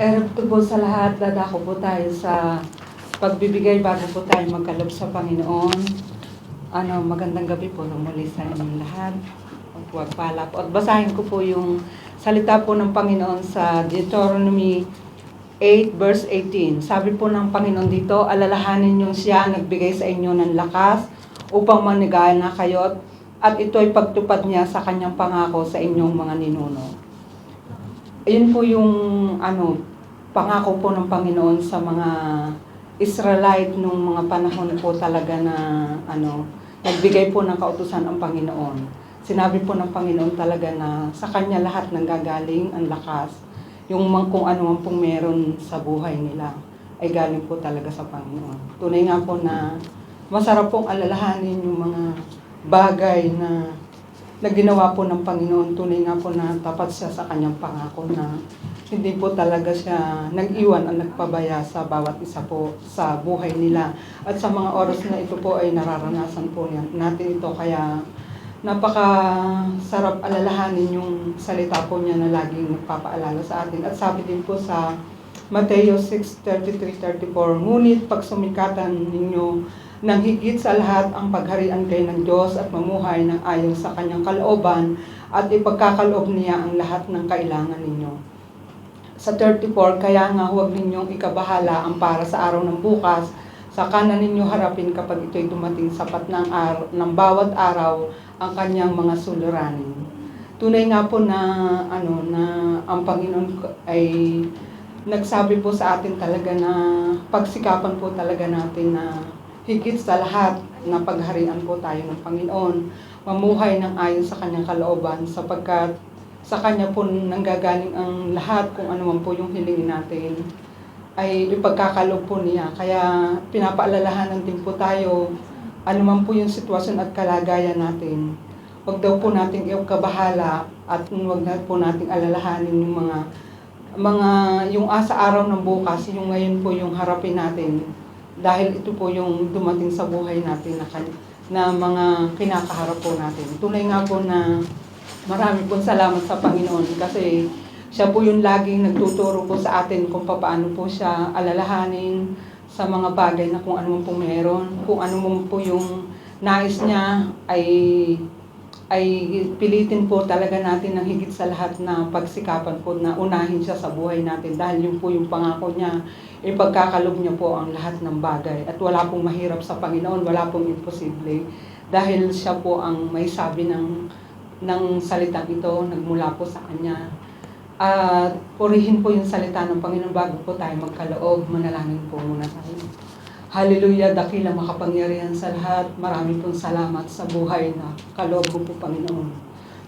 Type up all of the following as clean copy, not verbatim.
Ito po sa lahat, dadako po tayo sa pagbibigay bago po tayo magkaloob sa Panginoon. Magandang gabi po muli sa inyong lahat. Huwag pala po. At basahin ko po yung salita po ng Panginoon sa Deuteronomy 8 verse 18. Sabi po ng Panginoon dito, alalahanin niyo siya nagbigay sa inyo ng lakas upang manigana kayo at ito'y pagtupad niya sa kanyang pangako sa inyong mga ninuno. Ayun po yung pangako po ng Panginoon sa mga Israelite nung mga panahon po talaga na nagbigay po ng kautusan ang Panginoon. Sinabi po ng Panginoon talaga na sa kanya lahat nanggagaling ang lakas. Yung kung ano man pong meron sa buhay nila ay galing po talaga sa Panginoon. Tunay nga po na masarap pong alalahanin yung mga bagay na ginawa po ng Panginoon. Tunay nga po na tapat siya sa kanyang pangako na hindi po talaga siya nag-iwan o nagpabaya sa bawat isa po sa buhay nila. At sa mga oras na ito po ay nararanasan po natin ito. Kaya napakasarap alalahanin yung salita po niya na laging nagpapaalala sa atin. At sabi din po sa Mateo 6:33-34, ngunit pagsumikatan ninyo nang higit sa lahat ang pagharian kayo ng Diyos at mamuhay ng ayon sa kanyang kalooban at ipagkakaloob niya ang lahat ng kailangan ninyo. Sa 34, kaya nga huwag ninyong ikabahala ang para sa araw ng bukas, sa kanan ninyo harapin kapag ito'y dumating sapat ng bawat araw ang kanyang mga suliranin. Tunay nga po na ang Panginoon ay nagsabi po sa atin talaga na pagsikapan po talaga natin na higit sa lahat na pagharian po tayo ng Panginoon, mamuhay ng ayon sa kanyang kalooban sapagkat sa kanya po nanggagaling ang lahat kung ano man po yung hilingin natin ay ipagkakaloob po niya. Kaya pinapaalalahanan din po tayo ano man po yung sitwasyon at kalagayan natin. Huwag daw po nating ikabahala at huwag na po nating alalahanin yung yung sa araw ng bukas, yung ngayon po yung harapin natin. Dahil ito po yung dumating sa buhay natin na mga kinakaharap po natin. Tunay nga po na marami pong salamat sa Panginoon kasi siya po yung laging nagtuturo po sa atin kung paano po siya alalahanin sa mga bagay na kung ano man po meron. Kung ano man po yung nais niya ay pilitin po talaga natin ng higit sa lahat na pagsikapan po na unahin siya sa buhay natin dahil yun po yung pangako niya, ipagkakalob niya po ang lahat ng bagay at wala pong mahirap sa Panginoon, wala pong imposible dahil siya po ang may sabi ng salitang ito, nagmula po sa kanya. At purihin po yung salita ng Panginoon bago po tayo magkaloob. Manalangin po muna tayo. Hallelujah, dakila makapangyarihan sa lahat. Marami pong salamat sa buhay na kaloob mo po, Panginoon.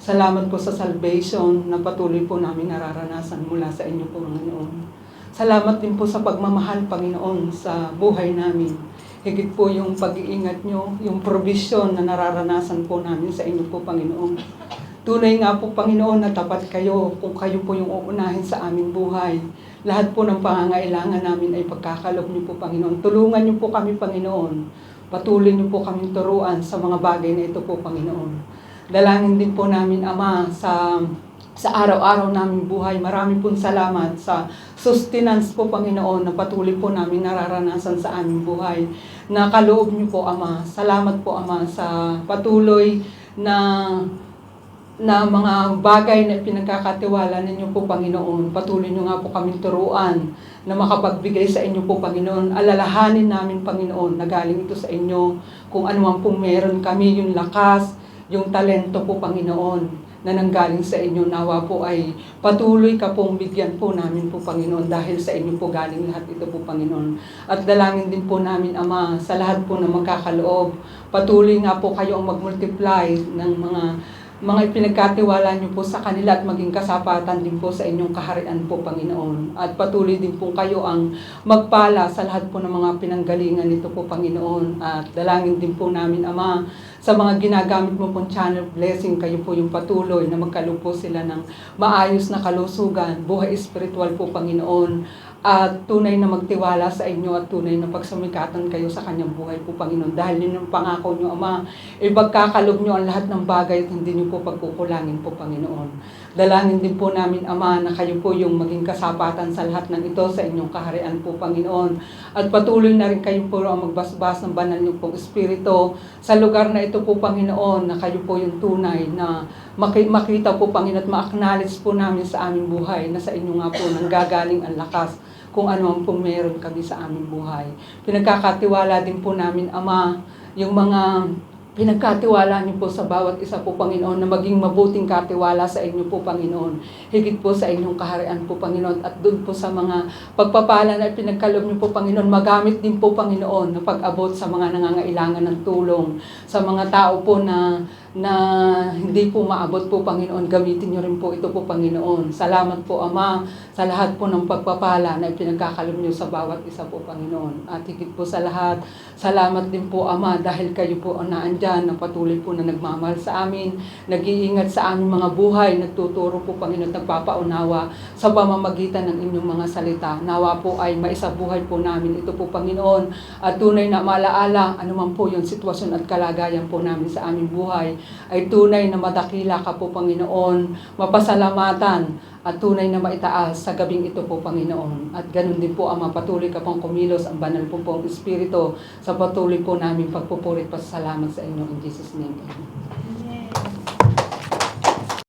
Salamat po sa salvation na patuloy po namin nararanasan mula sa inyo po, Panginoon. Salamat din po sa pagmamahal, Panginoon, sa buhay namin. Higit po yung pag-iingat nyo, yung provision na nararanasan po namin sa inyo po, Panginoon. Tunay nga po, Panginoon, na tapat kayo kung kayo po yung uunahin sa aming buhay. Lahat po ng pangangailangan namin ay pagkakalob niyo po, Panginoon. Tulungan niyo po kami, Panginoon. Patuloy niyo po kaming turuan sa mga bagay na ito po, Panginoon. Dalangin din po namin, Ama, sa araw-araw naming buhay. Marami pong salamat sa sustenance po, Panginoon, na patuloy po namin nararanasan sa aming buhay. Na kaloob niyo po, Ama. Salamat po, Ama, sa patuloy na mga bagay na pinagkakatiwala ninyo po, Panginoon. Patuloy nyo nga po kaming turuan na makapagbigay sa inyo po, Panginoon. Alalahanin namin, Panginoon, na galing ito sa inyo. Kung ano man pong meron kami, yung lakas, yung talento po, Panginoon, na nanggaling sa inyo. Nawa po ay patuloy ka pong bigyan po namin po, Panginoon, dahil sa inyo po galing lahat ito po, Panginoon. At dalangin din po namin, Ama, sa lahat po na magkakaloob. Patuloy nga po kayo ang mag-multiply ng mga ipinagkatiwala niyo po sa kanila at maging kasapatan din po sa inyong kaharian po, Panginoon. At patuloy din po kayo ang magpala sa lahat po ng mga pinanggalingan nito po, Panginoon. At dalangin din po namin, Ama, sa mga ginagamit mo pong channel blessing, kayo po yung patuloy na magkaloob po sila ng maayos na kalusugan, buhay espiritual po, Panginoon. At tunay na magtiwala sa inyo at tunay na pagsumikatan kayo sa kanyang buhay po, Panginoon. Dahil yun yung pangako nyo, Ama, ipagkakalob nyo ang lahat ng bagay at hindi nyo po pagkukulangin po, Panginoon. Dalangin din po namin, Ama, na kayo po yung maging kasapatan sa lahat ng ito sa inyong kaharian po, Panginoon. At patuloy na rin kayo po ang magbasbas ng banal niyo pong Espiritu sa lugar na ito po, Panginoon, na kayo po yung tunay na makita po, Panginoon, at ma-acknowledge po namin sa aming buhay na sa inyo nga po nanggagaling ang lakas kung ano ang pong meron kami sa aming buhay. Pinagkakatiwala din po namin, Ama, yung mga pinagkatiwala niyo po sa bawat isa po, Panginoon, na maging mabuting katiwala sa inyo po, Panginoon. Higit po sa inyong kaharian po, Panginoon, at doon po sa mga pagpapala na pinagkaloob niyo po, Panginoon, magamit din po, Panginoon, na pag-abot sa mga nangangailangan ng tulong, sa mga tao po na hindi po maabot po, Panginoon, gamitin niyo rin po ito po, Panginoon. Salamat po, Ama, sa lahat po ng pagpapala na ipinagkakalob niyo sa bawat isa po, Panginoon. At higit po sa lahat, salamat din po, Ama, dahil kayo po ang naandyan, na patuloy po na nagmamahal sa amin, nag-iingat sa aming mga buhay, nagtuturo po, Panginoon, nagpapaunawa sa pamamagitan ng inyong mga salita. Nawa po ay maisabuhay po namin ito po, Panginoon, at tunay na maalaala, anuman po yung sitwasyon at kalagayan po namin sa aming buhay, ay tunay na madakila ka po, Panginoon, mapasalamatan, at tunay na maitaas sa gabing ito po, Panginoon. At ganun din po, Ama, patuloy ka pong kumilos ang banal po pong Espiritu sa patuloy po namin pagpupurit pasasalamat sa inyo. In Jesus' name, Amen.